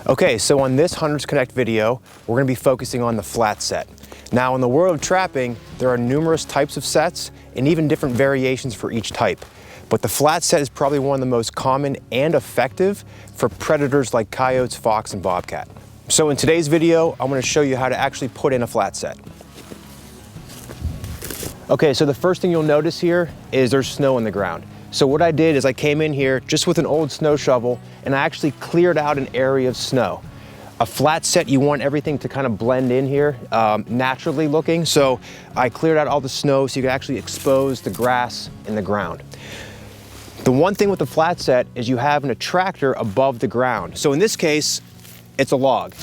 Okay, so on this Hunters Connect video, we're going to be focusing on the flat set. Now, in the world of trapping, there are numerous types of sets and even different variations for each type. But the flat set is probably one of the most common and effective for predators like coyotes, fox, and bobcat. So in today's video, I'm going to show you how to actually put in a flat set. Okay, so the first thing you'll notice here is there's snow on the ground. So what I did is I came in here just with an old snow shovel and I actually cleared out an area of snow. A flat set, you want everything to kind of blend in here, naturally looking. So I cleared out all the snow so you can actually expose the grass in the ground. The one thing with the flat set is you have an attractor above the ground. So in this case, it's a log.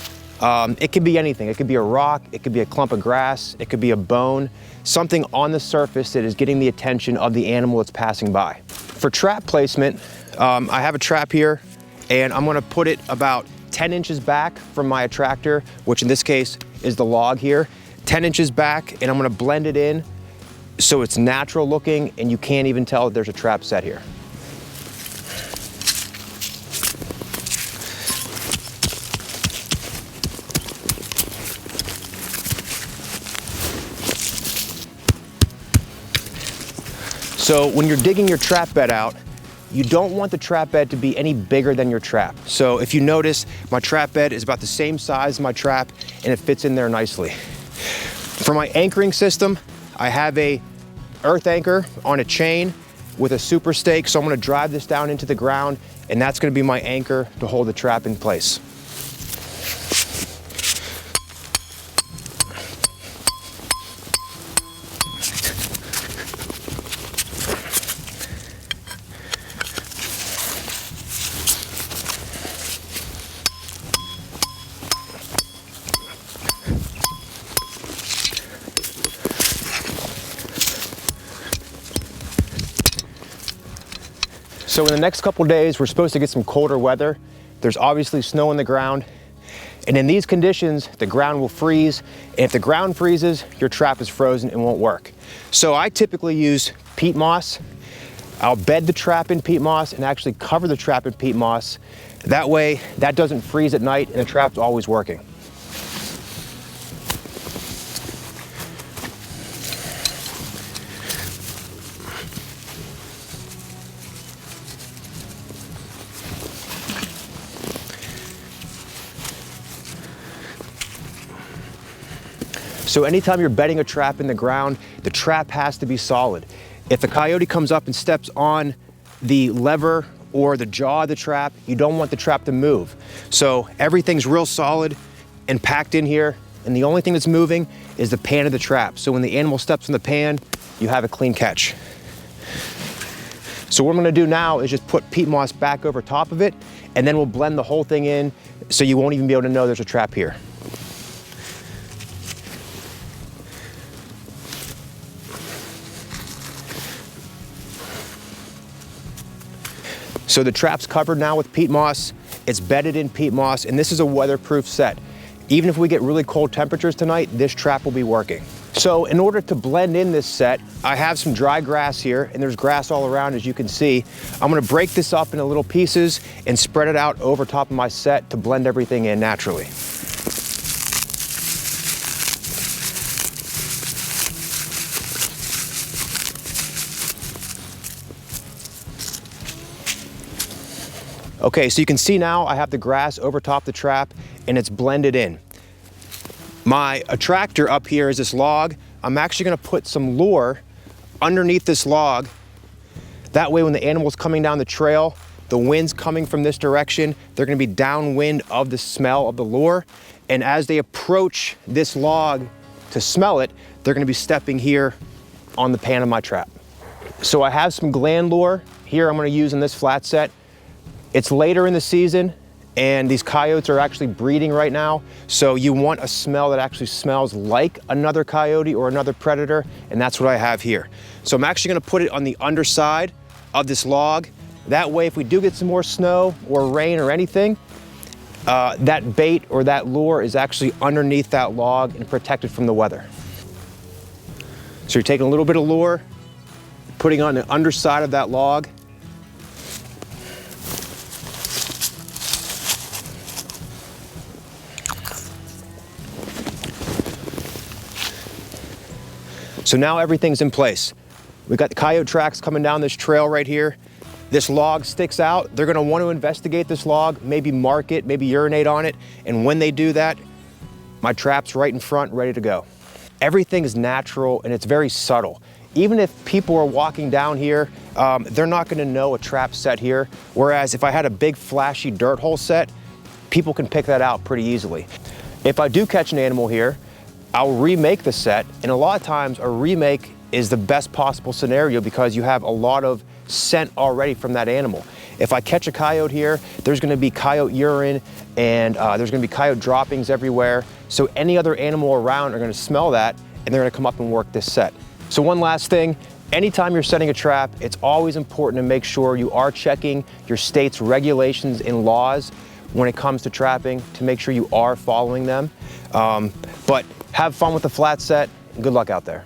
It could be anything. It could be a rock, it could be a clump of grass, it could be a bone, something on the surface that is getting the attention of the animal that's passing by. For trap placement, I have a trap here and I'm gonna put it about 10 inches back from my attractor, which in this case is the log here, 10 inches back, and I'm gonna blend it in so it's natural looking and you can't even tell that there's a trap set here. So when you're digging your trap bed out, you don't want the trap bed to be any bigger than your trap. So if you notice, my trap bed is about the same size as my trap and it fits in there nicely. For my anchoring system, I have a earth anchor on a chain with a super stake. So I'm gonna drive this down into the ground and that's gonna be my anchor to hold the trap in place. So in the next couple days, we're supposed to get some colder weather. There's obviously snow on the ground. And in these conditions, the ground will freeze. And if the ground freezes, your trap is frozen and won't work. So I typically use peat moss. I'll bed the trap in peat moss and actually cover the trap in peat moss. That way, that doesn't freeze at night and the trap's always working. So anytime you're bedding a trap in the ground, the trap has to be solid. If a coyote comes up and steps on the lever or the jaw of the trap, you don't want the trap to move. So everything's real solid and packed in here, and the only thing that's moving is the pan of the trap. So when the animal steps in the pan, you have a clean catch. So what I'm gonna do now is just put peat moss back over top of it, and then we'll blend the whole thing in so you won't even be able to know there's a trap here. So the trap's covered now with peat moss, it's bedded in peat moss, and this is a weatherproof set. Even if we get really cold temperatures tonight, this trap will be working. So in order to blend in this set, I have some dry grass here, and there's grass all around as you can see. I'm gonna break this up into little pieces and spread it out over top of my set to blend everything in naturally. Okay, so you can see now I have the grass over top the trap and it's blended in. My attractor up here is this log. I'm actually gonna put some lure underneath this log. That way when the animal's coming down the trail, the wind's coming from this direction, they're gonna be downwind of the smell of the lure. And as they approach this log to smell it, they're gonna be stepping here on the pan of my trap. So I have some gland lure here I'm gonna use in this flat set. It's later in the season and these coyotes are actually breeding right now. So you want a smell that actually smells like another coyote or another predator, and that's what I have here. So I'm actually gonna put it on the underside of this log. That way, if we do get some more snow or rain or anything, that bait or that lure is actually underneath that log and protected from the weather. So you're taking a little bit of lure, putting on the underside of that log, So now everything's in place. We've got the coyote tracks coming down this trail right here. This log sticks out. They're gonna want to investigate this log, maybe mark it, maybe urinate on it. And when they do that, my trap's right in front, ready to go. Everything is natural and it's very subtle. Even if people are walking down here, they're not gonna know a trap set here. Whereas if I had a big flashy dirt hole set, people can pick that out pretty easily. If I do catch an animal here, I'll remake the set. And a lot of times a remake is the best possible scenario because you have a lot of scent already from that animal. If I catch a coyote here, there's gonna be coyote urine and there's gonna be coyote droppings everywhere. So any other animal around are gonna smell that and they're gonna come up and work this set. So one last thing, anytime you're setting a trap, it's always important to make sure you are checking your state's regulations and laws when it comes to trapping to make sure you are following them. But have fun with the flat set and good luck out there.